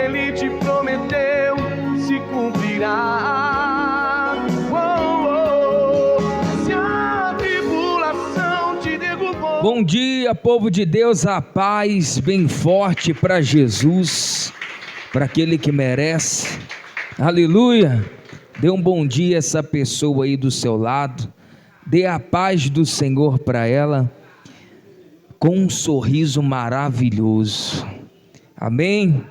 Ele te prometeu se cumprirá. Se a tribulação te derrubou. Bom dia, povo de Deus, a paz bem forte para Jesus, para aquele que merece. Aleluia. Dê um bom dia a essa pessoa aí do seu lado. Dê a paz do Senhor para ela, com um sorriso maravilhoso. Amém?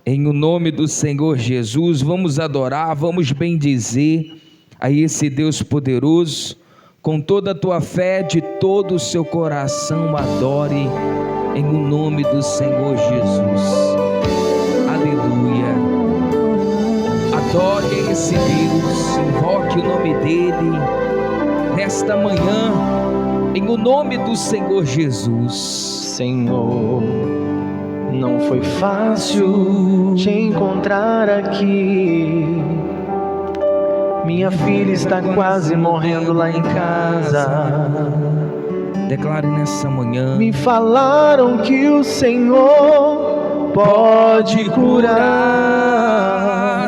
Em o nome do Senhor Jesus, vamos adorar, vamos bendizer a esse Deus poderoso. Com toda a tua fé, de todo o seu coração, adore em o nome do Senhor Jesus. Aleluia. Adore a esse Deus, invoque o nome dele nesta manhã, em o nome do Senhor Jesus. Senhor, não foi fácil te encontrar aqui. Minha filha está quase morrendo lá em casa. Declare nessa manhã. Me falaram que o Senhor pode curar.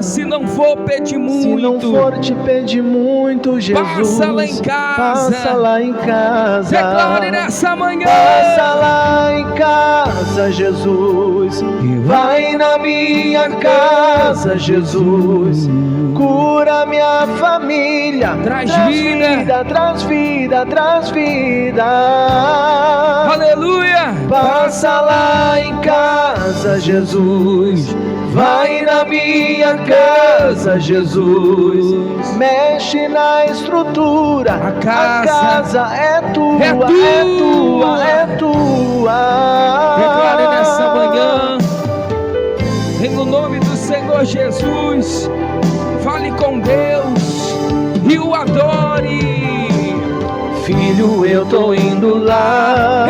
Se não for pedir muito, se não for te pedir muito, Jesus, passa lá em casa. Passa lá em casa. Declare nessa manhã. Passa lá em casa, Jesus. Vai na minha casa, Jesus. Cura minha família. Traz vida, traz vida, traz vida. Aleluia. Passa lá em casa, Jesus. Vai na minha casa, Jesus. Mexe na estrutura. A casa é tua, é tua, é tua. Declare nessa manhã, em o nome do Senhor Jesus. Fale com Deus e o adore. Filho, eu tô indo lá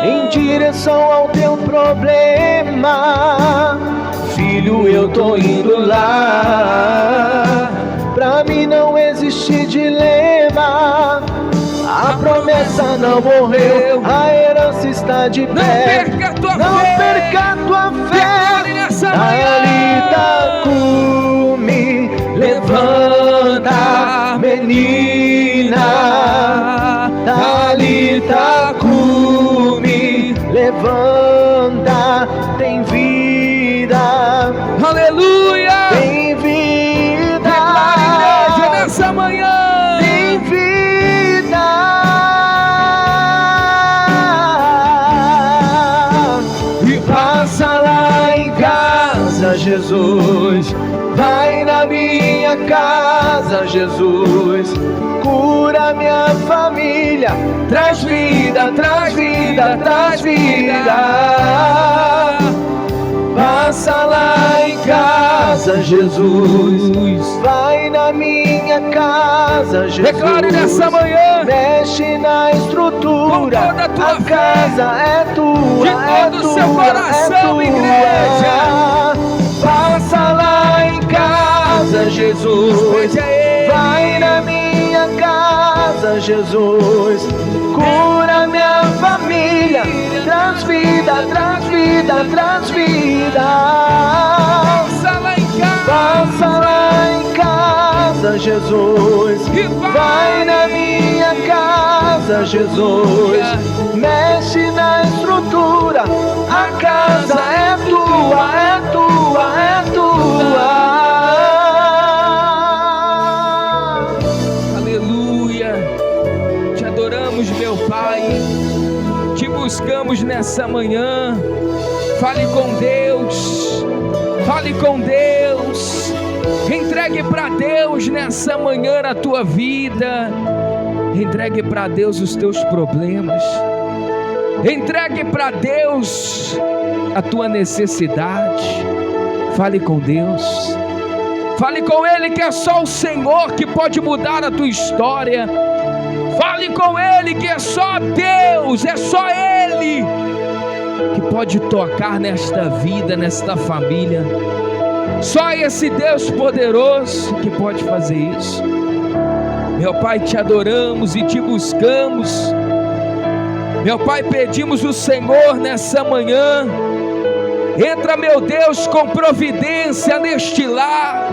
em direção ao teu problema. Filho, eu tô indo lá. Pra mim não existe dilema. A promessa não morreu, a herança está de pé. Não perca a tua fé. Talita cumi, levanta, menina. Talita cumi, levanta, tem vida. Aleluia. Tem vida. Declare, igreja, nessa manhã. Tem vida. E passa lá em casa, Jesus. Vai na minha casa, Jesus. Cura minha família. Traz vida, traz vida, traz vida. Passa lá em casa, Jesus. Vai na minha casa, Jesus. Declare nessa manhã. Mexe na estrutura. Com toda a tua fé. Casa é tua, de todo o seu coração, igreja. Passa lá em casa, Jesus. Vai na minha casa, Jesus. Cura minha família. Traz vida, traz vida, traz vida. Passa lá em casa. Passa lá em casa, Jesus. Vai na minha casa, Jesus. Mexe na estrutura. A casa é tua, é tua, é tua. Aleluia. Te adoramos, meu Pai. Te buscamos nessa manhã. Fale com Deus. Fale com Deus. Entregue para Deus nessa manhã a tua vida. Entregue para Deus os teus problemas. Entregue para Deus a tua necessidade. Fale com Deus. Fale com Ele, que é só o Senhor que pode mudar a tua história. Fale com Ele, que é só Deus, é só Ele que pode tocar nesta vida, nesta família. Só esse Deus poderoso que pode fazer isso. Meu Pai, te adoramos e te buscamos. Meu Pai, pedimos o Senhor nessa manhã Entra, meu Deus, com providência neste lar.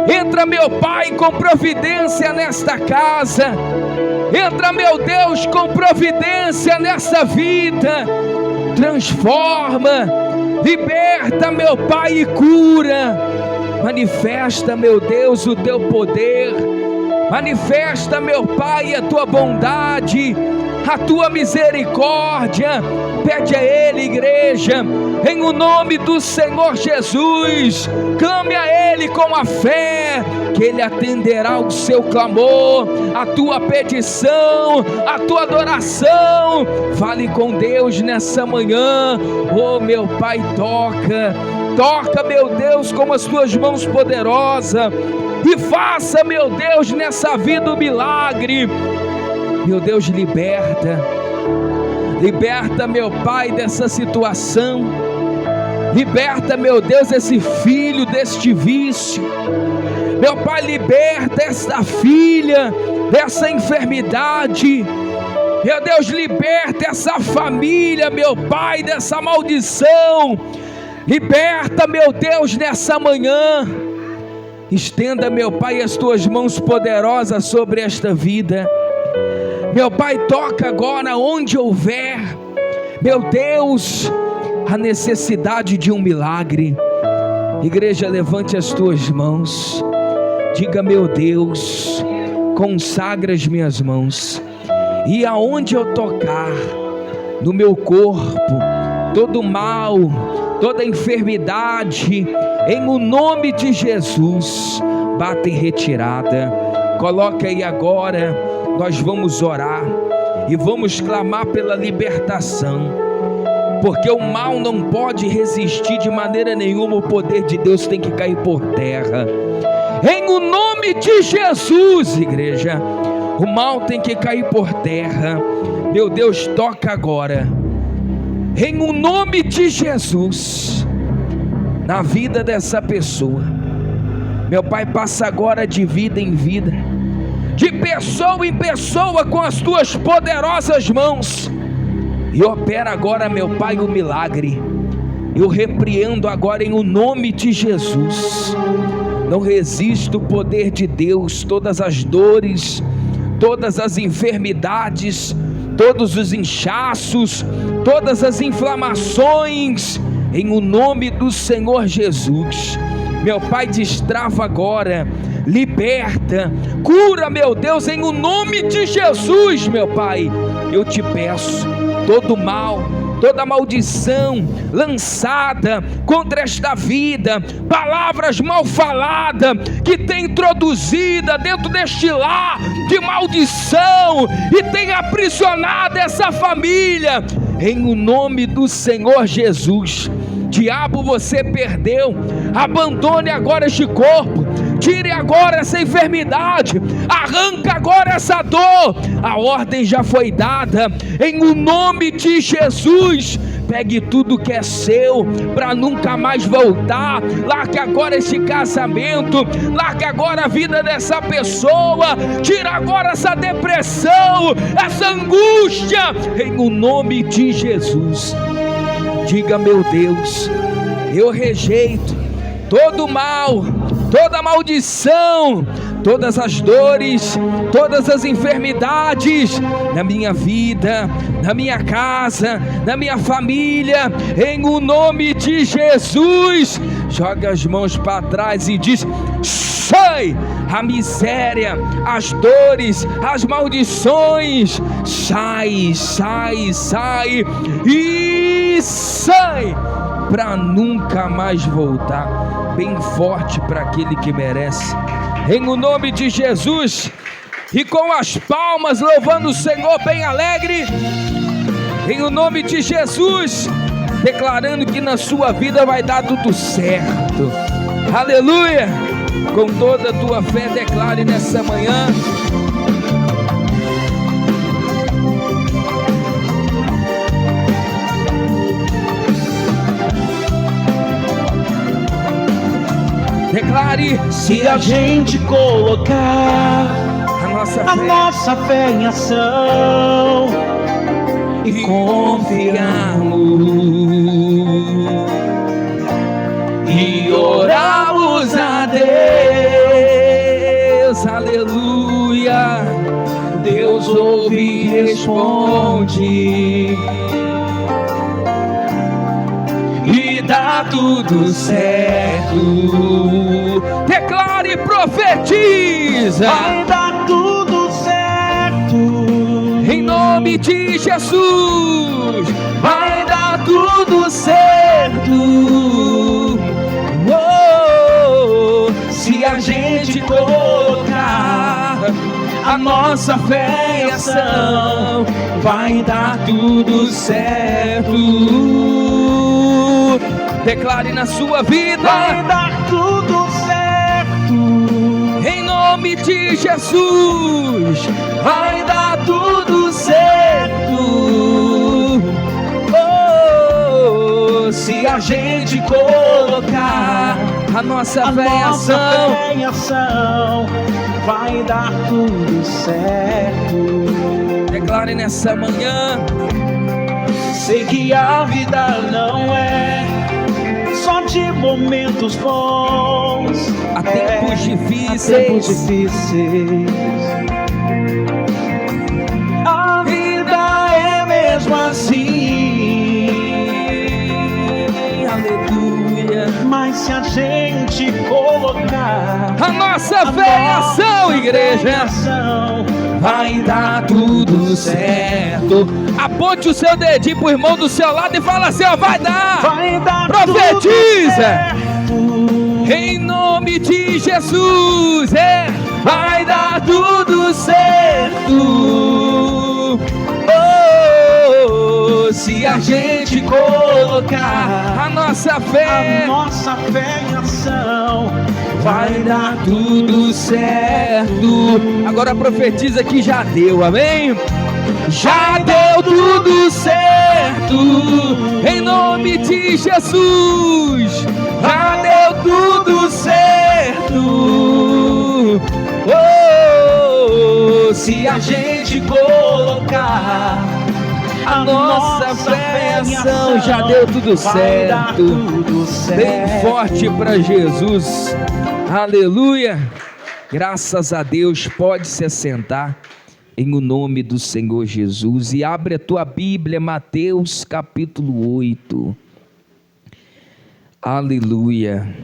Entra, meu Pai, com providência nesta casa. Entra, meu Deus, com providência nessa vida. Transforma, liberta, meu Pai, e cura. Manifesta, meu Deus, o teu poder. Manifesta, meu Pai, a tua bondade, a tua misericórdia. Pede a Ele, igreja, em o nome do Senhor Jesus. Clame a Ele com a fé, que Ele atenderá o seu clamor, a tua petição, a tua adoração. Fale com Deus nessa manhã. Oh, meu Pai, toca, meu Deus, com as tuas mãos poderosas, e faça, meu Deus, nessa vida um milagre. Meu Deus, liberta, meu Pai, dessa situação. Liberta, meu Deus, esse filho deste vício. Meu Pai, liberta esta filha dessa enfermidade. Meu Deus, liberta essa família, meu Pai, dessa maldição. Liberta, meu Deus, nessa manhã. Estenda, meu Pai, as tuas mãos poderosas sobre esta vida. Meu Pai, toca agora onde houver, meu Deus, a necessidade de um milagre. Igreja, levante as tuas mãos. Diga, meu Deus, consagra as minhas mãos, e aonde eu tocar no meu corpo, todo mal, toda enfermidade, em o nome de Jesus, bata em retirada. Coloca aí agora, nós vamos orar e vamos clamar pela libertação, porque o mal não pode resistir de maneira nenhuma. O poder de Deus tem que cair por terra, em o nome de Jesus, igreja. O mal tem que cair por terra. Meu Deus, toca agora, em o nome de Jesus, na vida dessa pessoa. Meu Pai, passa agora de vida em vida, de pessoa em pessoa, com as tuas poderosas mãos, e opera agora, meu Pai, o milagre. Eu repreendo agora em o nome de Jesus. Não resiste o poder de Deus. Todas as dores, todas as enfermidades, todos os inchaços, todas as inflamações, em o nome do Senhor Jesus. Meu Pai, destrava agora, liberta, cura, meu Deus, em o nome de Jesus. Meu Pai, eu te peço, todo mal, toda maldição lançada contra esta vida, palavras mal faladas que tem introduzida dentro deste lar de maldição e tem aprisionado essa família, em o nome do Senhor Jesus. Diabo, você perdeu. Abandone agora este corpo. Tire agora essa enfermidade. Arranca agora essa dor. A ordem já foi dada. Em o nome de Jesus. Pegue tudo que é seu, para nunca mais voltar. Largue agora esse casamento. Largue agora a vida dessa pessoa. Tira agora essa depressão, essa angústia, em o nome de Jesus. Diga, meu Deus, eu rejeito todo mal, toda maldição, todas as dores, todas as enfermidades na minha vida, na minha casa, na minha família, em o nome de Jesus. Joga as mãos para trás e diz: sai a miséria, as dores, as maldições, sai, sai, sai, e sai, para nunca mais voltar. Bem forte para aquele que merece, em o nome de Jesus. E com as palmas, louvando o Senhor bem alegre, em o nome de Jesus, declarando que na sua vida vai dar tudo certo. Aleluia. Com toda a tua fé, declare nessa manhã: declare. Se a gente colocar a nossa fé em ação e confiarmos, dar tudo certo. Declare e profetiza. Vai dar tudo certo. Em nome de Jesus, vai dar tudo certo. Oh, se a gente colocar a nossa fé em ação, vai dar tudo certo. Declare na sua vida. Vai dar tudo certo. Em nome de Jesus, vai dar tudo certo. Oh, se a gente colocar a nossa fé em ação, vai dar tudo certo. declare nessa manhã. Sei que a vida não é só de momentos bons. Há tempos Há tempos difíceis. difíceis. A vida é mesmo assim. Aleluia. Mas se a gente colocar A nossa fé em ação, igreja, vai dar tudo certo. Aponte o seu dedinho pro irmão do seu lado e fala assim, ó, vai dar. Profetiza. tudo certo. Em nome de Jesus, vai dar tudo certo. Oh, se a gente colocar a nossa fé em ação, vai dar tudo certo. Agora profetiza que já deu, amém? Já deu tudo certo. Em nome de Jesus, já deu tudo certo. Oh, se a gente colocar a nossa fé em ação, já deu tudo certo. Bem forte para Jesus. Aleluia. Graças a Deus. Pode se assentar em o nome do Senhor Jesus e abre a tua Bíblia, Mateus capítulo 8. Aleluia.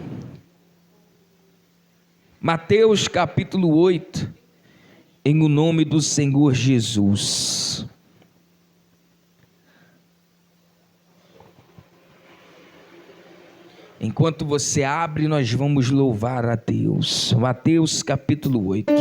Mateus capítulo 8, em o nome do Senhor Jesus. Enquanto você abre, nós vamos louvar a Deus. Mateus capítulo 8.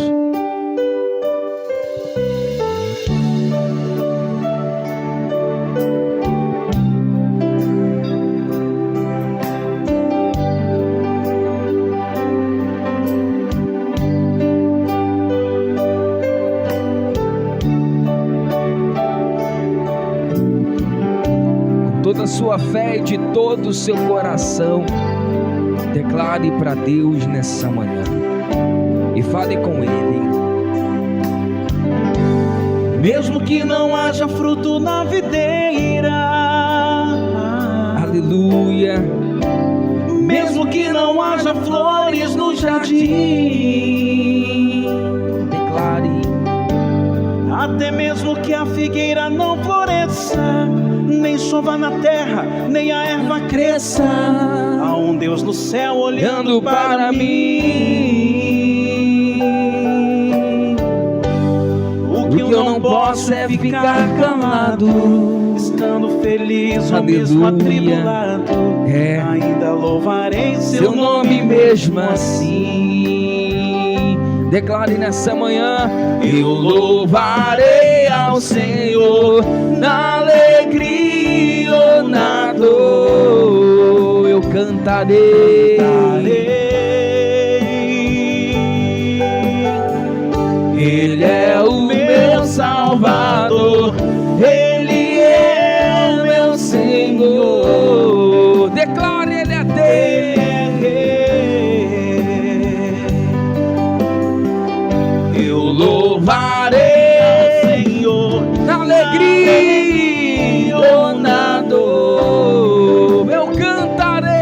Toda a sua fé e de todo o seu coração, declare para Deus nessa manhã e fale com Ele. Mesmo que não haja fruto na videira, Aleluia. mesmo que não haja flores no jardim, Declare. até mesmo que a figueira não floresça, nem chova na terra, nem a erva cresça, há um Deus no céu olhando para mim. O que eu não posso é ficar calado, estando feliz ou mesmo atribulado, ainda louvarei seu nome mesmo assim. Declare nessa manhã: eu louvarei ao Senhor na alegria ou na dor, eu cantarei. Ele é o meu Salvador, Ele é o meu Senhor. Declare, Ele é Deus. Eu louvarei, Senhor, na alegria ou na dor, eu cantarei.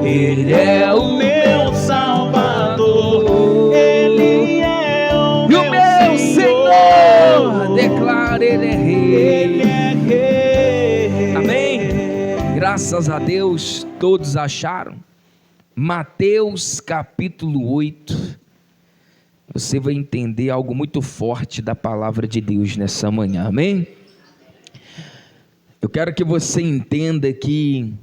Ele é o meu Salvador, Ele é o meu Senhor. Declare, Ele é Rei. Graças a Deus, todos acharam? Mateus capítulo 8. Você vai entender algo muito forte da palavra de Deus nessa manhã, amém? Eu quero que você entenda que,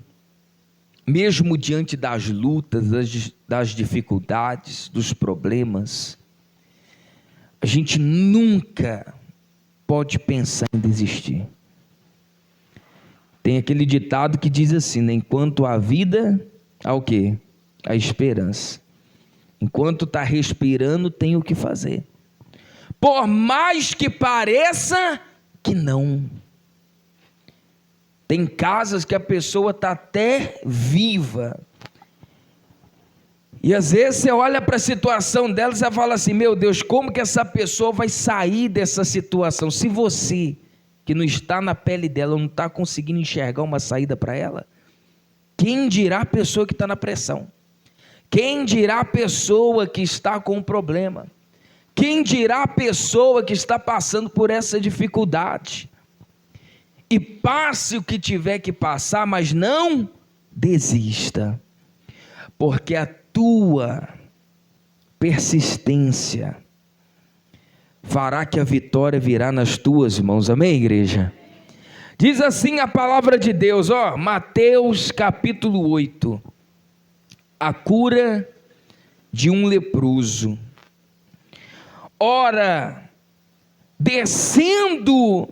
mesmo diante das lutas, das dificuldades, dos problemas, a gente nunca pode pensar em desistir. Tem aquele ditado que diz assim, né? Enquanto há vida, há o quê? A esperança. Enquanto está respirando, tem o que fazer. Por mais que pareça que não. Tem casas que a pessoa está até viva. E às vezes você olha para a situação dela e você fala assim, meu Deus, como que essa pessoa vai sair dessa situação? Se você, que não está na pele dela, não está conseguindo enxergar uma saída para ela, quem dirá a pessoa que está na pressão? Quem dirá a pessoa que está com um problema? Quem dirá a pessoa que está passando por essa dificuldade? E passe o que tiver que passar, mas não desista, porque a tua persistência fará que a vitória virá nas tuas mãos, amém, igreja? Diz assim a palavra de Deus, Mateus capítulo 8, a cura de um leproso. Ora, descendo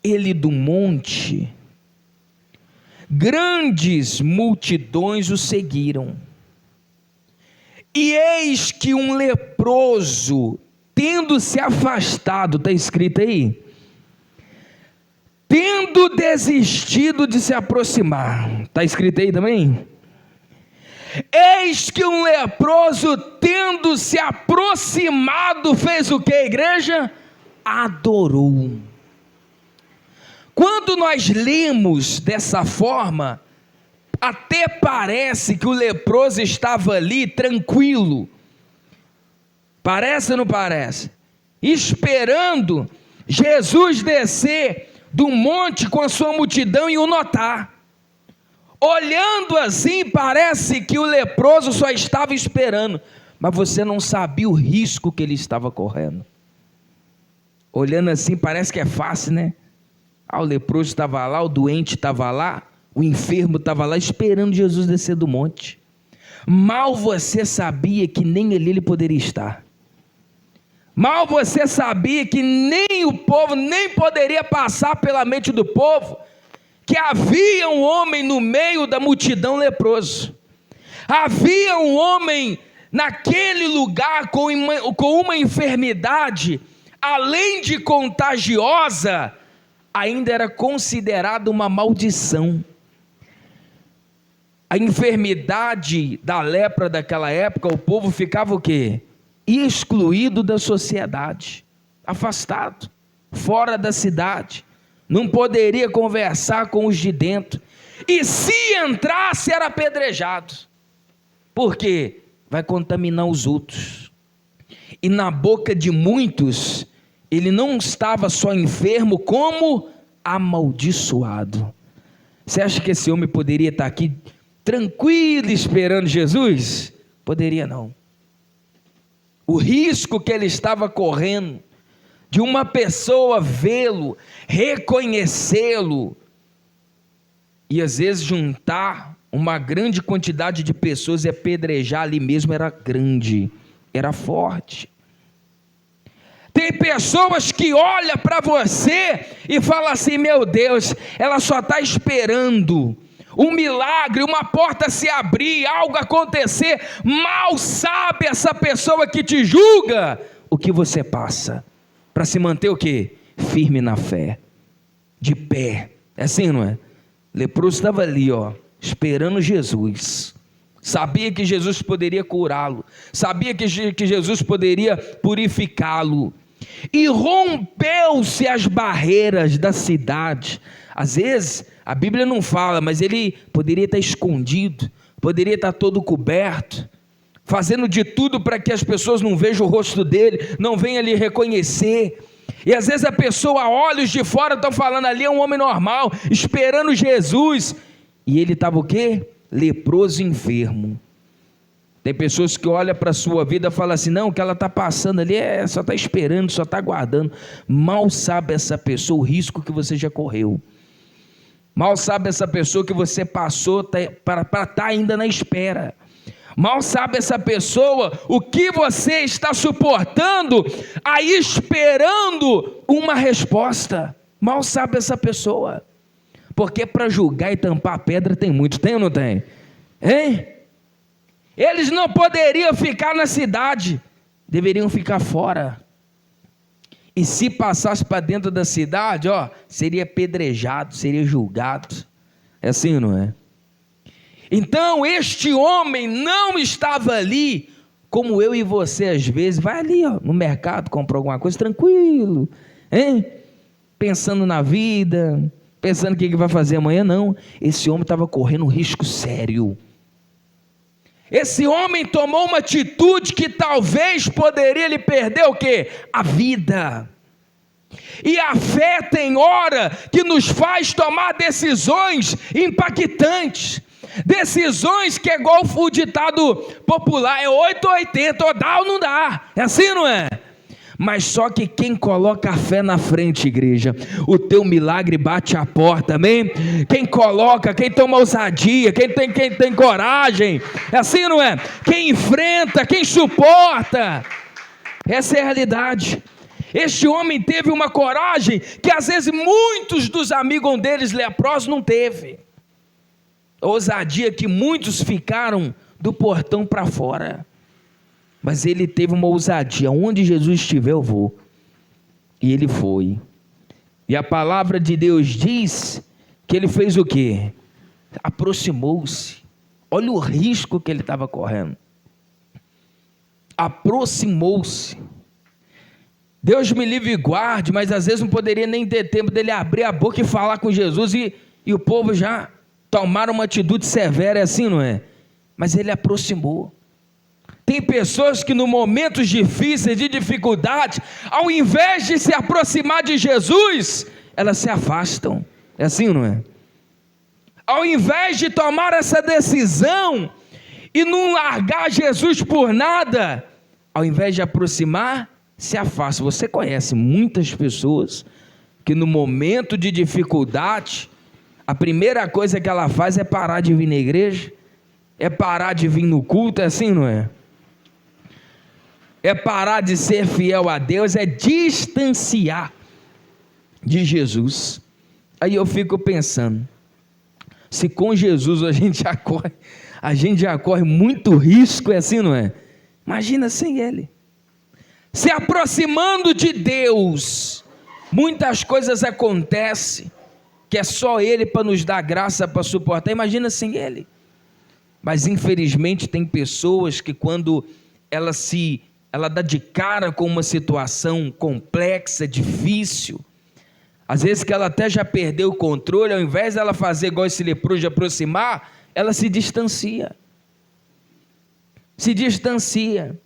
ele do monte, grandes multidões o seguiram. E eis que um leproso, tendo se afastado, está escrito aí, tendo desistido de se aproximar, está escrito aí também? Eis que um leproso, tendo se aproximado, fez o que, igreja? Adorou. Quando nós lemos dessa forma, até parece que o leproso estava ali tranquilo. Parece ou não parece? Esperando Jesus descer do monte com a sua multidão e o notar. Olhando assim, parece que o leproso só estava esperando, mas você não sabia o risco que ele estava correndo. Olhando assim, parece que é fácil, né? O leproso estava lá, o doente estava lá, o enfermo estava lá, esperando Jesus descer do monte. Mal você sabia que nem ele poderia estar. Mal você sabia que nem o povo, nem poderia passar pela mente do povo, que havia um homem no meio da multidão leproso. Havia um homem naquele lugar com uma enfermidade, além de contagiosa, ainda era considerada uma maldição. A enfermidade da lepra daquela época, o povo ficava o quê? Excluído da sociedade, afastado, fora da cidade. Não poderia conversar com os de dentro, e se entrasse era apedrejado. Por quê? Vai contaminar os outros. E na boca de muitos, ele não estava só enfermo, como amaldiçoado. Você acha que esse homem poderia estar aqui tranquilo esperando Jesus? Poderia não. O risco que ele estava correndo de uma pessoa vê-lo, reconhecê-lo, e às vezes juntar uma grande quantidade de pessoas e apedrejar ali mesmo, era grande, era forte. Tem pessoas que olham para você e falam assim, meu Deus, ela só está esperando um milagre, uma porta se abrir, algo acontecer. Mal sabe essa pessoa que te julga o que você passa, para se manter o quê? Firme na fé, de pé. É assim, não é? O leproso estava ali, esperando Jesus. Sabia que Jesus poderia curá-lo, sabia que Jesus poderia purificá-lo. E rompeu-se as barreiras da cidade. Às vezes a Bíblia não fala, mas ele poderia estar escondido, poderia estar todo coberto, fazendo de tudo para que as pessoas não vejam o rosto dele, não venham lhe reconhecer. E às vezes a pessoa, olhos de fora, estão falando ali, é um homem normal, esperando Jesus. E ele estava o quê? Leproso e enfermo. Tem pessoas que olham para a sua vida e falam assim, não, o que ela está passando ali só está esperando, só está aguardando. Mal sabe essa pessoa o risco que você já correu. Mal sabe essa pessoa que você passou para estar ainda na espera. Mal sabe essa pessoa o que você está suportando, aí esperando uma resposta. Mal sabe essa pessoa. Porque para julgar e tampar a pedra tem muito, tem ou não tem? Hein? Eles não poderiam ficar na cidade, deveriam ficar fora. E se passasse para dentro da cidade, seria apedrejado, seria julgado. É assim, não é? Então este homem não estava ali, como eu e você às vezes, vai ali no mercado, compra alguma coisa, tranquilo, hein? Pensando na vida, pensando o que vai fazer amanhã, não. Esse homem estava correndo um risco sério. Esse homem tomou uma atitude que talvez poderia lhe perder o quê? A vida. E a fé tem hora que nos faz tomar decisões impactantes. Decisões que é igual o ditado popular, é 8 ou 80, ou dá ou não dá. É assim, não é? Mas só que quem coloca a fé na frente, igreja, o teu milagre bate a porta, amém? Quem coloca, quem toma ousadia, quem tem coragem, é assim, não é? Quem enfrenta, quem suporta, essa é a realidade. Este homem teve uma coragem que às vezes muitos dos amigos deles leprosos não teve. Ousadia que muitos ficaram do portão para fora. Mas ele teve uma ousadia, onde Jesus estiver eu vou. E ele foi. E a palavra de Deus diz que ele fez o quê? Aproximou-se. Olha o risco que ele estava correndo. Aproximou-se. Deus me livre e guarde, mas às vezes não poderia nem ter tempo dele abrir a boca e falar com Jesus e o povo já tomaram uma atitude severa, é assim, não é? Mas ele aproximou. Tem pessoas que no momentos difíceis, de dificuldade, ao invés de se aproximar de Jesus, elas se afastam. É assim, não é? Ao invés de tomar essa decisão e não largar Jesus por nada, ao invés de aproximar, se afasta. Você conhece muitas pessoas que no momento de dificuldade, a primeira coisa que ela faz é parar de vir na igreja, é parar de vir no culto, é assim, não é? É parar de ser fiel a Deus, é distanciar de Jesus. Aí eu fico pensando, se com Jesus a gente já corre muito risco, é assim, não é? Imagina sem Ele. Se aproximando de Deus, muitas coisas acontecem, que é só Ele para nos dar graça para suportar, imagina sem Ele. Mas infelizmente tem pessoas que quando ela dá de cara com uma situação complexa, difícil, às vezes que ela até já perdeu o controle, ao invés dela fazer igual esse leproso de aproximar, ela se distancia. Se distancia.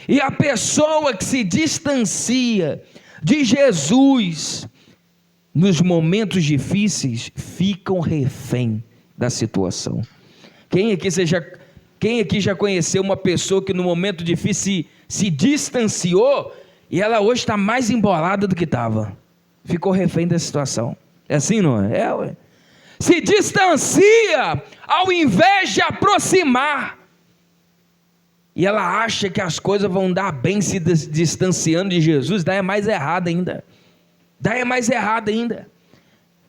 E a pessoa que se distancia de Jesus, nos momentos difíceis, ficam refém da situação. Quem aqui já conheceu uma pessoa que no momento difícil se distanciou e ela hoje está mais embolada do que estava? Ficou refém da situação. É assim, não é? É, ué. Se distancia ao invés de aproximar. E ela acha que as coisas vão dar bem se distanciando de Jesus, daí é mais errado ainda.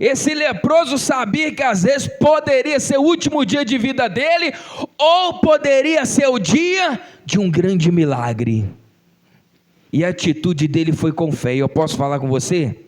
Esse leproso sabia que às vezes poderia ser o último dia de vida dele, ou poderia ser o dia de um grande milagre. E a atitude dele foi com fé. E eu posso falar com você?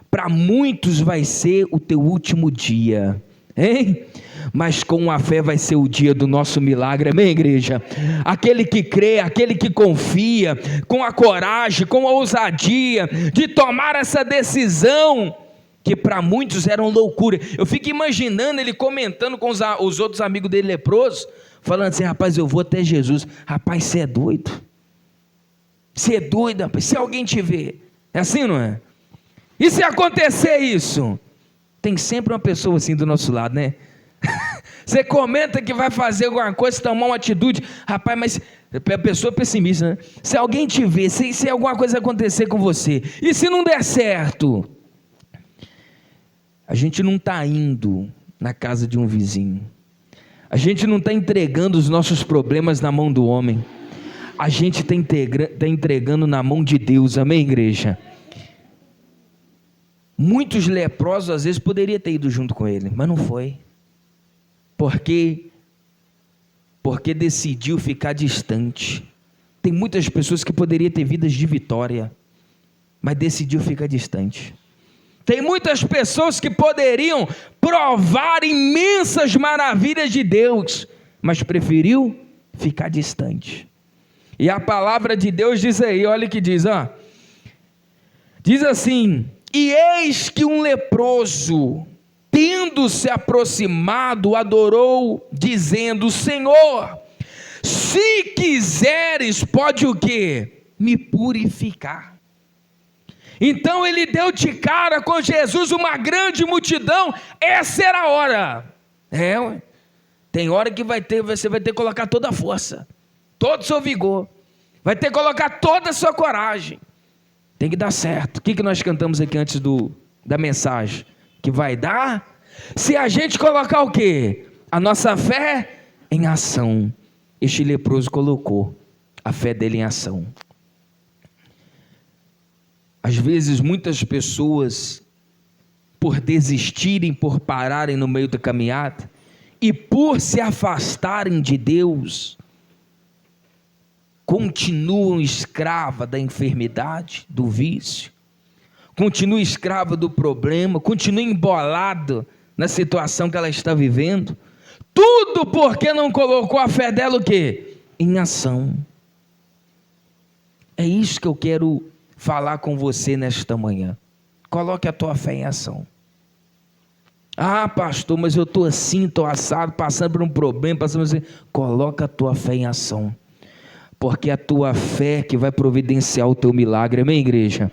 Para muitos vai ser o teu último dia, hein? Mas com a fé vai ser o dia do nosso milagre, amém, igreja? Aquele que crê, aquele que confia, com a coragem, com a ousadia de tomar essa decisão, que para muitos era uma loucura. Eu fico imaginando ele comentando com os outros amigos dele leprosos, falando assim, rapaz, eu vou até Jesus. Rapaz, você é doido? Você é doido, rapaz? Se alguém te ver, é assim, não é? E se acontecer isso? Tem sempre uma pessoa assim do nosso lado, né? Você comenta que vai fazer alguma coisa, tomar uma atitude. Rapaz, mas a pessoa pessimista, né? Se alguém te ver, se alguma coisa acontecer com você, e se não der certo? A gente não está indo na casa de um vizinho. A gente não está entregando os nossos problemas na mão do homem. A gente está entregando na mão de Deus. Amém, igreja? Muitos leprosos às vezes poderiam ter ido junto com ele, mas não foi. Porque decidiu ficar distante. Tem muitas pessoas que poderiam ter vidas de vitória, mas decidiu ficar distante. Tem muitas pessoas que poderiam provar imensas maravilhas de Deus, mas preferiu ficar distante. E a palavra de Deus diz aí, olha o que diz, ó. Diz assim: e eis que um leproso, tendo se aproximado, adorou, dizendo: Senhor, se quiseres, pode o quê? Me purificar. Então ele deu de cara com Jesus, uma grande multidão. Essa era a hora. Tem hora que você vai ter que colocar toda a força, todo o seu vigor, vai ter que colocar toda a sua coragem. Tem que dar certo. O que nós cantamos aqui antes da mensagem? Que vai dar se a gente colocar o quê? A nossa fé em ação. Este leproso colocou a fé dele em ação. Às vezes muitas pessoas, por desistirem, por pararem no meio da caminhada e por se afastarem de Deus, continuam escrava da enfermidade, do vício, continua escrava do problema, continua embolado na situação que ela está vivendo, tudo porque não colocou a fé dela o quê? Em ação. É isso que eu quero falar com você nesta manhã. Coloque a tua fé em ação. Ah, pastor, mas eu estou assim, estou assado, passando por um problema, coloca a tua fé em ação, porque é a tua fé que vai providenciar o teu milagre. Amém, igreja?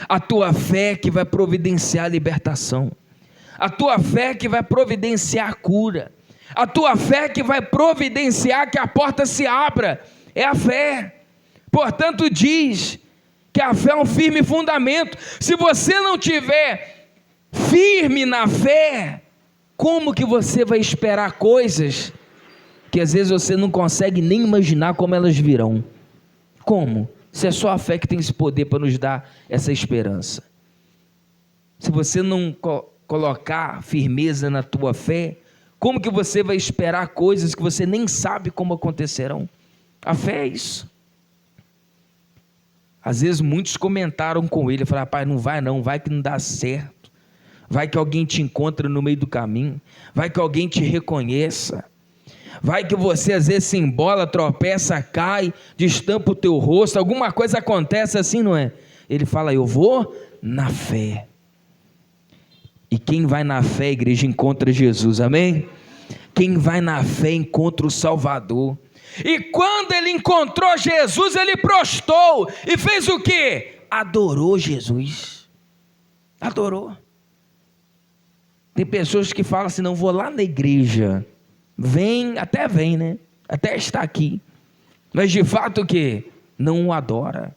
A tua fé que vai providenciar a libertação, a tua fé que vai providenciar a cura, a tua fé que vai providenciar que a porta se abra. É a fé. Portanto, diz que a fé é um firme fundamento. Se você não tiver firme na fé, como que você vai esperar coisas que às vezes você não consegue nem imaginar como elas virão? Como? Se é só a fé que tem esse poder para nos dar essa esperança. Se você não colocar firmeza na tua fé, como que você vai esperar coisas que você nem sabe como acontecerão? A fé é isso. Às vezes muitos comentaram com ele, falaram: rapaz, não, vai que não dá certo, vai que alguém te encontra no meio do caminho, vai que alguém te reconheça, vai que você às vezes se embola, tropeça, cai, destampa o teu rosto, alguma coisa acontece assim, não é? Ele fala: eu vou na fé. E quem vai na fé, igreja, encontra Jesus, amém? Quem vai na fé encontra o Salvador. E quando ele encontrou Jesus, ele prostou e fez o quê? Adorou Jesus. Adorou. Tem pessoas que falam assim: não, vou lá na igreja. Vem, né? Até está aqui. Mas de fato o quê? Não o adora.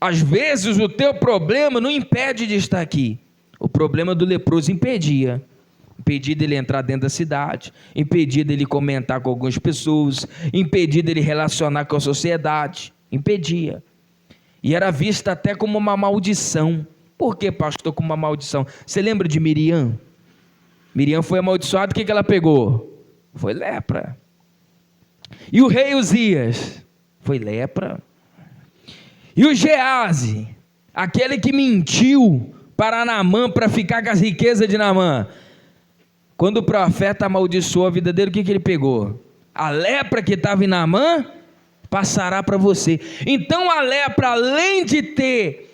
Às vezes o teu problema não impede de estar aqui. O problema do leproso impedia dele entrar dentro da cidade, impedia dele comentar com algumas pessoas, impedia dele relacionar com a sociedade, impedia. E era vista até como uma maldição. Por que, pastor, como uma maldição? Você lembra de Miriam? Miriam foi amaldiçoada, o que ela pegou? Foi lepra. E o rei Uzias? Foi lepra. E o Geazi, aquele que mentiu para Naamã, para ficar com as riquezas de Naamã, quando o profeta amaldiçoou a vida dele, o que ele pegou? A lepra que estava em Naamã passará para você. Então a lepra, além de ter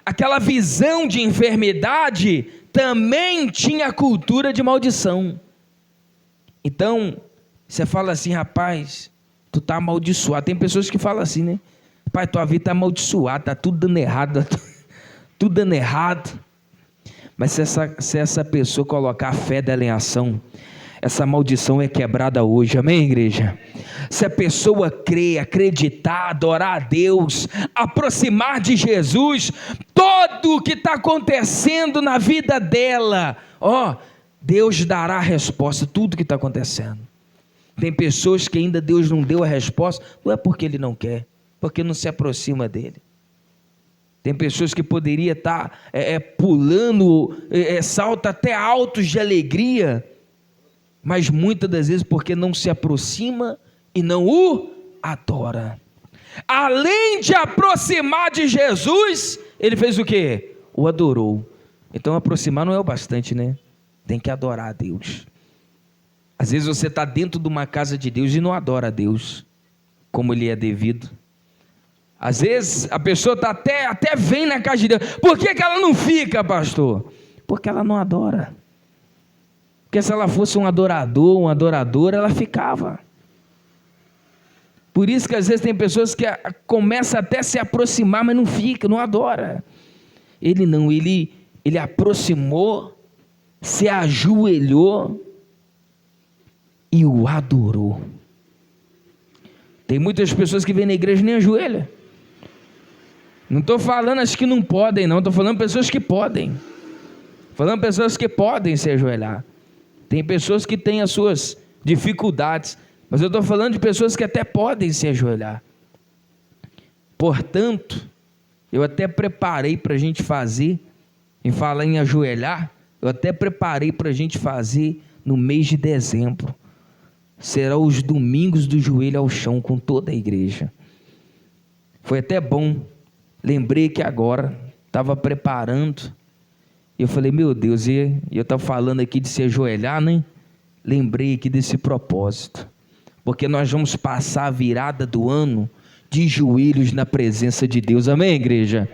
aquela visão de enfermidade, também tinha cultura de maldição. Então você fala assim: rapaz, tu está amaldiçoado. Tem pessoas que falam assim, né? Pai, tua vida está amaldiçoada, está tudo dando errado, tudo dando errado. Mas se essa pessoa colocar a fé dela em ação, essa maldição é quebrada hoje, amém, igreja? Se a pessoa crer, acreditar, adorar a Deus, aproximar de Jesus, tudo o que está acontecendo na vida dela, Deus dará a resposta, tudo que está acontecendo. Tem pessoas que ainda Deus não deu a resposta, não é porque Ele não quer, porque não se aproxima dEle. Tem pessoas que poderiam estar pulando, salta até altos de alegria, mas muitas das vezes porque não se aproxima e não o adora. Além de aproximar de Jesus, ele fez o quê? O adorou. Então aproximar não é o bastante, né? Tem que adorar a Deus. Às vezes você está dentro de uma casa de Deus e não adora a Deus como Ele é devido. Às vezes a pessoa está até vem na casa de Deus. Por que ela não fica, pastor? Porque ela não adora. Porque se ela fosse um adorador, uma adoradora, ela ficava. Por isso que às vezes tem pessoas que começam até a se aproximar, mas não fica, não adora. Ele não, ele aproximou, se ajoelhou e o adorou. Tem muitas pessoas que vêm na igreja e nem ajoelham. Não estou falando as que não podem, não. Estou falando pessoas que podem. Falando pessoas que podem se ajoelhar. Tem pessoas que têm as suas dificuldades, mas eu estou falando de pessoas que até podem se ajoelhar. Portanto, eu até preparei para a gente fazer, em falar em ajoelhar, eu até preparei para a gente fazer no mês de dezembro. Serão os domingos do joelho ao chão com toda a igreja. Foi até bom. Lembrei que agora estava preparando. E eu falei, meu Deus, e eu estava falando aqui de se ajoelhar, né? Lembrei aqui desse propósito. Porque nós vamos passar a virada do ano de joelhos na presença de Deus. Amém, igreja?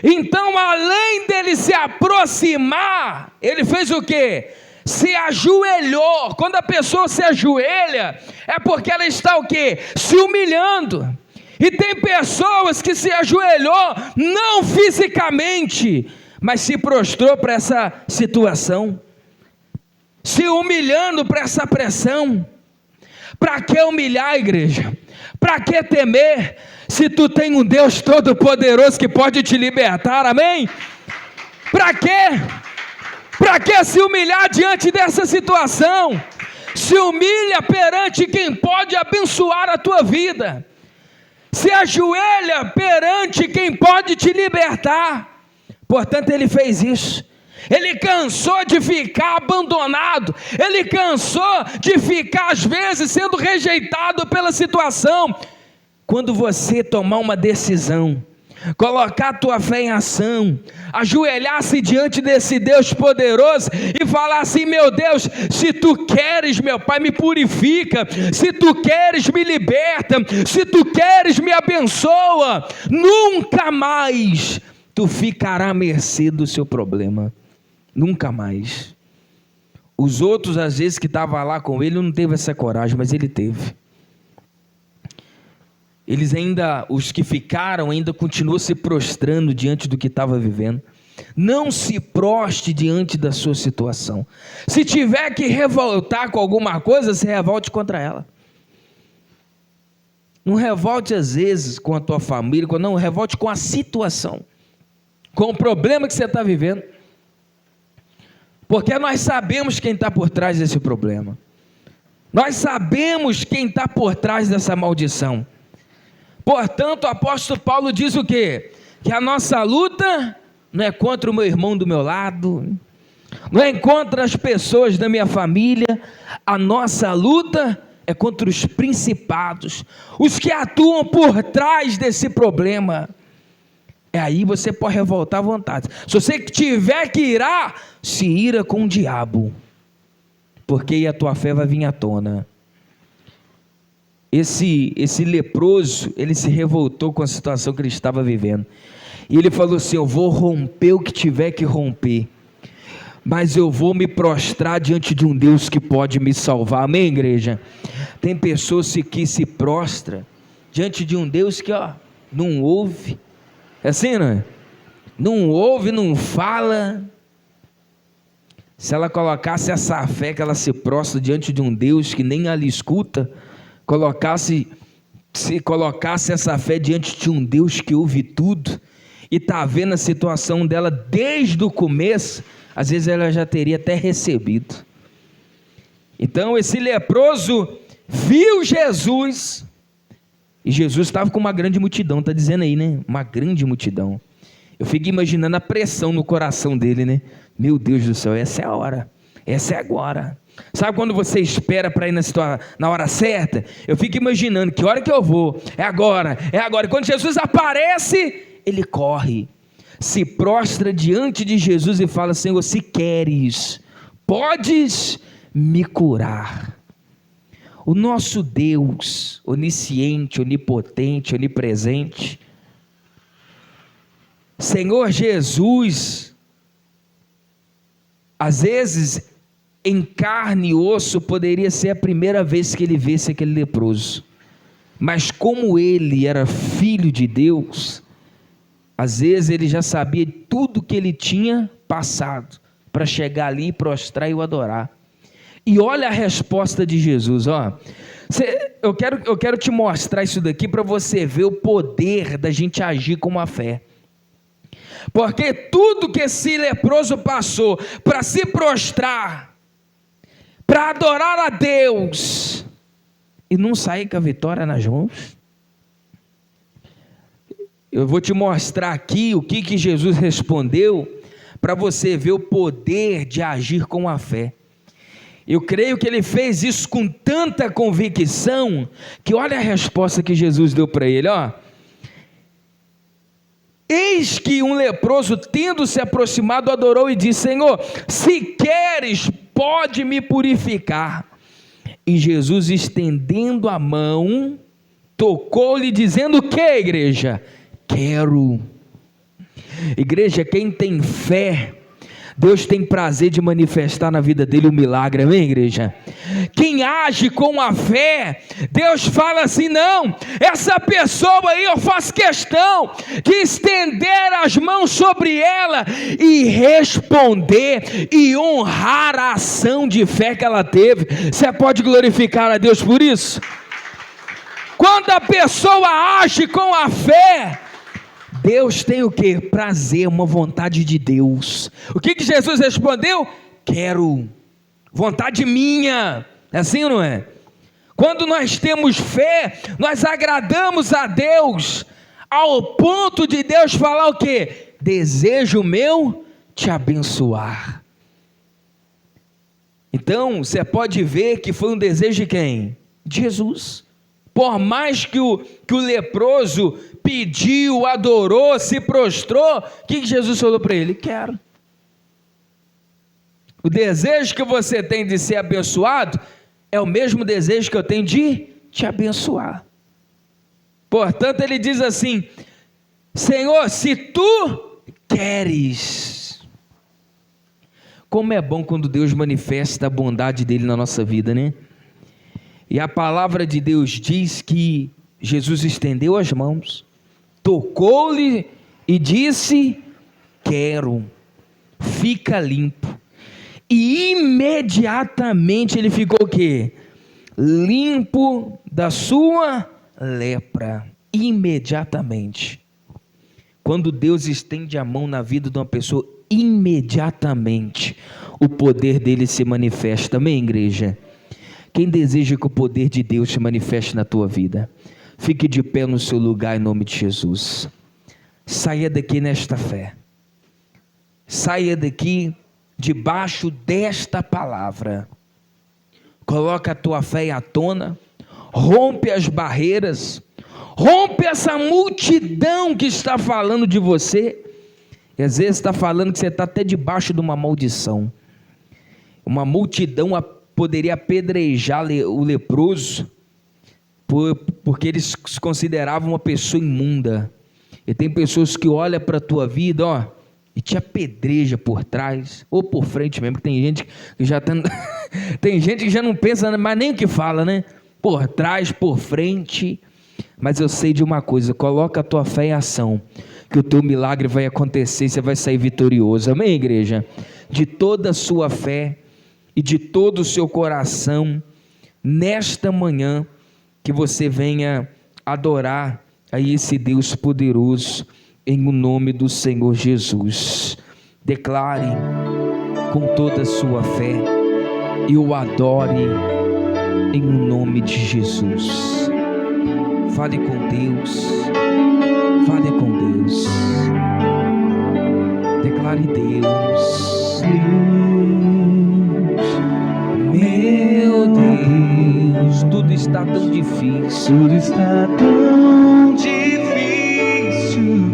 Então, além dele se aproximar, ele fez o quê? Se ajoelhou. Quando a pessoa se ajoelha, é porque ela está o quê? Se humilhando. E tem pessoas que se ajoelhou, não fisicamente, mas se prostrou para essa situação, se humilhando para essa pressão. Para que humilhar, igreja? Para que temer, se tu tem um Deus todo poderoso que pode te libertar, amém? Para quê? Para que se humilhar diante dessa situação? Se humilha perante quem pode abençoar a tua vida. Se ajoelha perante quem pode te libertar. Portanto, ele fez isso. Ele cansou de ficar abandonado. Ele cansou de ficar, às vezes, sendo rejeitado pela situação. Quando você tomar uma decisão, colocar a tua fé em ação, ajoelhar-se diante desse Deus poderoso e falar assim, meu Deus, se tu queres, meu Pai, me purifica, se tu queres, me liberta, se tu queres, me abençoa, nunca mais tu ficará à mercê do seu problema, nunca mais. Os outros, às vezes, que estavam lá com ele, não teve essa coragem, mas ele teve. Eles ainda, os que ficaram, ainda continuam se prostrando diante do que estava vivendo. Não se proste diante da sua situação. Se tiver que revoltar com alguma coisa, se revolte contra ela. Não revolte às vezes com a tua família, não, revolte com a situação, com o problema que você está vivendo. Porque nós sabemos quem está por trás desse problema. Nós sabemos quem está por trás dessa maldição. Portanto, o apóstolo Paulo diz o quê? Que a nossa luta não é contra o meu irmão do meu lado, não é contra as pessoas da minha família, a nossa luta é contra os principados, os que atuam por trás desse problema. Aí você pode revoltar à vontade. Se você tiver que irar, se ira com o diabo, porque aí a tua fé vai vir à tona. Esse leproso, ele se revoltou com a situação que ele estava vivendo. E ele falou assim, eu vou romper o que tiver que romper, mas eu vou me prostrar diante de um Deus que pode me salvar. Amém, igreja? Tem pessoas que se prostram diante de um Deus que não ouve. É assim, não é? Não ouve, não fala, se ela colocasse essa fé que ela se prostra diante de um Deus que nem ela escuta, se colocasse essa fé diante de um Deus que ouve tudo e está vendo a situação dela desde o começo, às vezes ela já teria até recebido. Então esse leproso viu Jesus, e Jesus estava com uma grande multidão, está dizendo aí, né? Uma grande multidão. Eu fico imaginando a pressão no coração dele, né? Meu Deus do céu, essa é a hora, essa é agora. Sabe quando você espera para ir na hora certa? Eu fico imaginando, que hora que eu vou? É agora, é agora. E quando Jesus aparece, ele corre, se prostra diante de Jesus e fala: Senhor, se queres, podes me curar. O nosso Deus, onisciente, onipotente, onipresente, Senhor Jesus, às vezes em carne e osso poderia ser a primeira vez que ele visse aquele leproso, mas como ele era filho de Deus, às vezes ele já sabia tudo que ele tinha passado para chegar ali e prostrar e o adorar. E olha a resposta de Jesus, ó. Eu quero te mostrar isso daqui para você ver o poder da gente agir com a fé. Porque tudo que esse leproso passou para se prostrar, para adorar a Deus e não sair com a vitória nas mãos. Eu vou te mostrar aqui o que Jesus respondeu para você ver o poder de agir com a fé. Eu creio que ele fez isso com tanta convicção que olha a resposta que Jesus deu para ele, ó. Eis que um leproso, tendo se aproximado, adorou e disse: Senhor, se queres, pode me purificar. E Jesus, estendendo a mão, tocou-lhe, dizendo: o que, igreja? Quero. Igreja, quem tem fé, Deus tem prazer de manifestar na vida dele o milagre, amém, igreja? Quem age com a fé, Deus fala assim: não, essa pessoa aí eu faço questão de estender as mãos sobre ela e responder e honrar a ação de fé que ela teve. Você pode glorificar a Deus por isso? Quando a pessoa age com a fé, Deus tem o que? Prazer, uma vontade de Deus. O que Jesus respondeu? Quero, vontade minha. É assim ou não é? Quando nós temos fé, nós agradamos a Deus, ao ponto de Deus falar o que? Desejo meu te abençoar. Então, você pode ver que foi um desejo de quem? De Jesus. Por mais que o leproso pediu, adorou, se prostrou, o que Jesus falou para ele? Quero. O desejo que você tem de ser abençoado é o mesmo desejo que eu tenho de te abençoar. Portanto, ele diz assim: Senhor, se tu queres. Como é bom quando Deus manifesta a bondade dele na nossa vida, né? E a palavra de Deus diz que Jesus estendeu as mãos, tocou-lhe e disse: quero, fica limpo. E imediatamente ele ficou o quê? Limpo da sua lepra. Imediatamente. Quando Deus estende a mão na vida de uma pessoa, imediatamente o poder dele se manifesta. Amém, igreja? Quem deseja que o poder de Deus se manifeste na tua vida, fique de pé no seu lugar em nome de Jesus. Saia daqui nesta fé. Saia daqui debaixo desta palavra. Coloca a tua fé à tona. Rompe as barreiras. Rompe essa multidão que está falando de você. E às vezes está falando que você está até debaixo de uma maldição. Uma multidão poderia apedrejar o leproso, porque eles se consideravam uma pessoa imunda. E tem pessoas que olham para a tua vida, ó, e te apedreja por trás, ou por frente mesmo, que tem gente que já tá... tem gente que já não pensa mais nem o que fala, né? Por trás, por frente. Mas eu sei de uma coisa: coloca a tua fé em ação, que o teu milagre vai acontecer e você vai sair vitorioso. Amém, igreja? de toda a sua fé e de todo o seu coração, nesta manhã, que você venha adorar a esse Deus poderoso, em o nome do Senhor Jesus. Declare com toda a sua fé e o adore em o nome de Jesus. Fale com Deus, fale com Deus, declare: Deus, meu Deus, tudo está tão difícil, tudo está tão difícil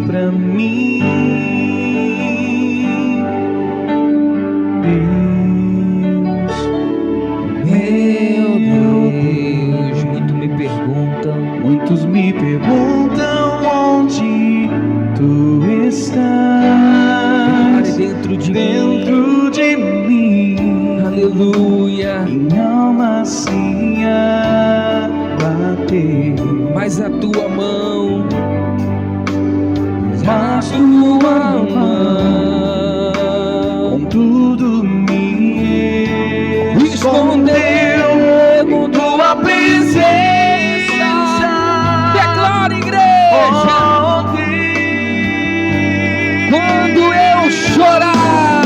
pra mim. Muitos me perguntam onde tu estás, dentro de mim. Aleluia. Minha alma se abater, mas a tua mão, com tudo me escondeu com tua presença. Quando eu chorar,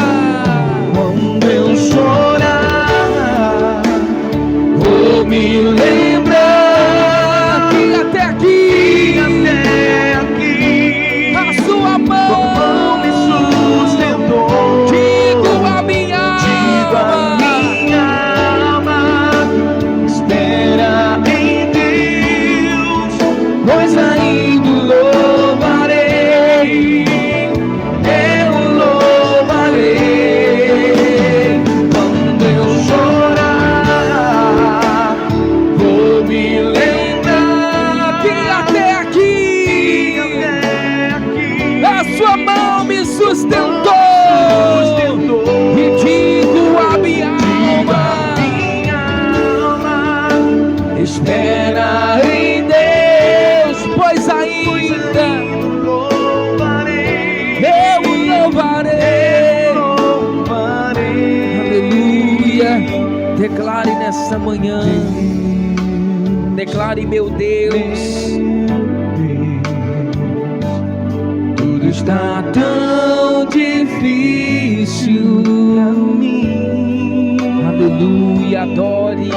vou me lembrar que até aqui a sua mão me sustentou. Digo a minha alma, espera em Deus, pois ainda louvarei. Sustentou, e digo a minha alma, espera em Deus, pois ainda eu louvarei. Aleluia. Declare nessa manhã, declare: meu Deus, tudo está tão difícil pra mim. Aleluia, adore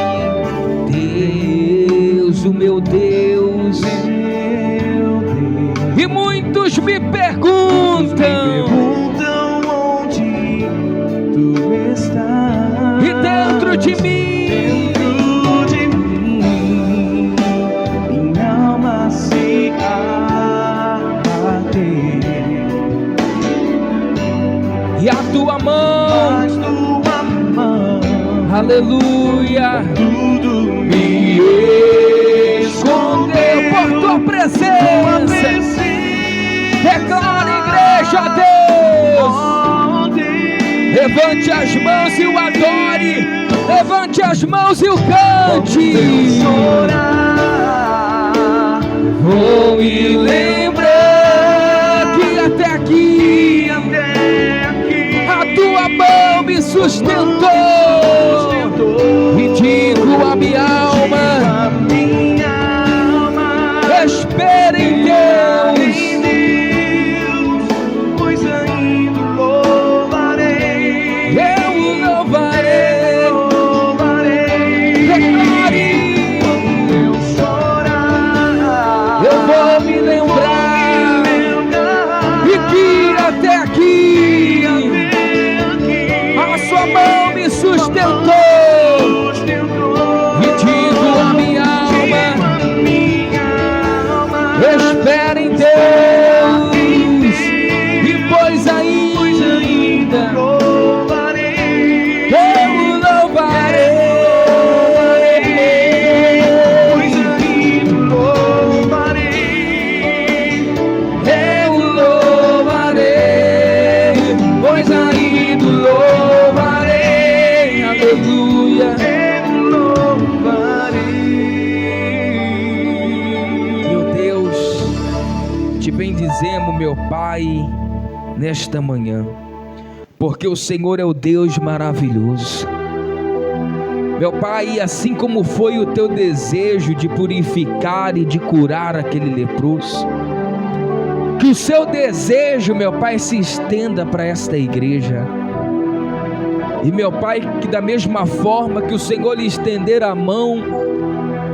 Deus, o meu Deus. E muitos me perguntam onde tu estás, e dentro de mim, minha alma se abater. E a tua mão, aleluia, tudo me escondeu por tua presença. Declara, igreja, a Deus. Levante as mãos e o adore. Levante as mãos e o cante. Vou me lembrar que até aqui a tua mão me sustentou, e digo a minha alma, espera em Deus, pois ainda louvarei. eu louvarei. Declare: quando eu chorar, eu vou me lembrar, e que até aqui a sua mão me sustentou, e digo a minha alma, espera em Deus, e pois ainda eu louvarei. Pois ainda louvarei, aleluia. Meu Deus, te bendizemos, meu Pai, nesta manhã, porque o Senhor é o Deus maravilhoso. Meu Pai, assim como foi o teu desejo de purificar e de curar aquele leproso, que o seu desejo, meu Pai, se estenda para esta igreja. E meu Pai, que da mesma forma que o Senhor lhe estender a mão,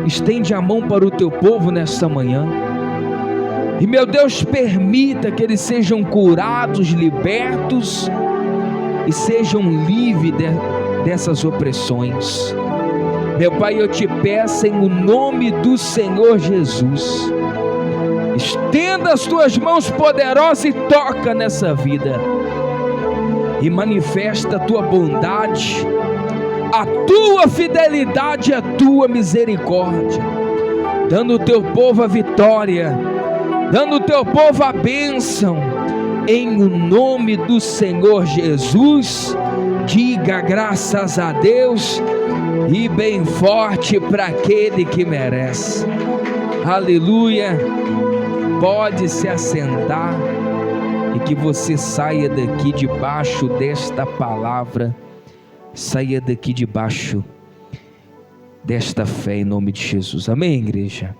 estende a mão para o teu povo nesta manhã. E meu Deus, permita que eles sejam curados, libertos e sejam livres dessas opressões. Meu Pai, eu te peço em o nome do Senhor Jesus, estenda as tuas mãos poderosas e toca nessa vida, e manifesta a tua bondade, a tua fidelidade, a tua misericórdia, dando ao teu povo a vitória, dando ao teu povo a bênção, em o nome do Senhor Jesus. Diga graças a Deus e bem forte para aquele que merece. Aleluia. Pode se assentar e que você saia daqui debaixo desta palavra, saia daqui debaixo desta fé em nome de Jesus. Amém, igreja?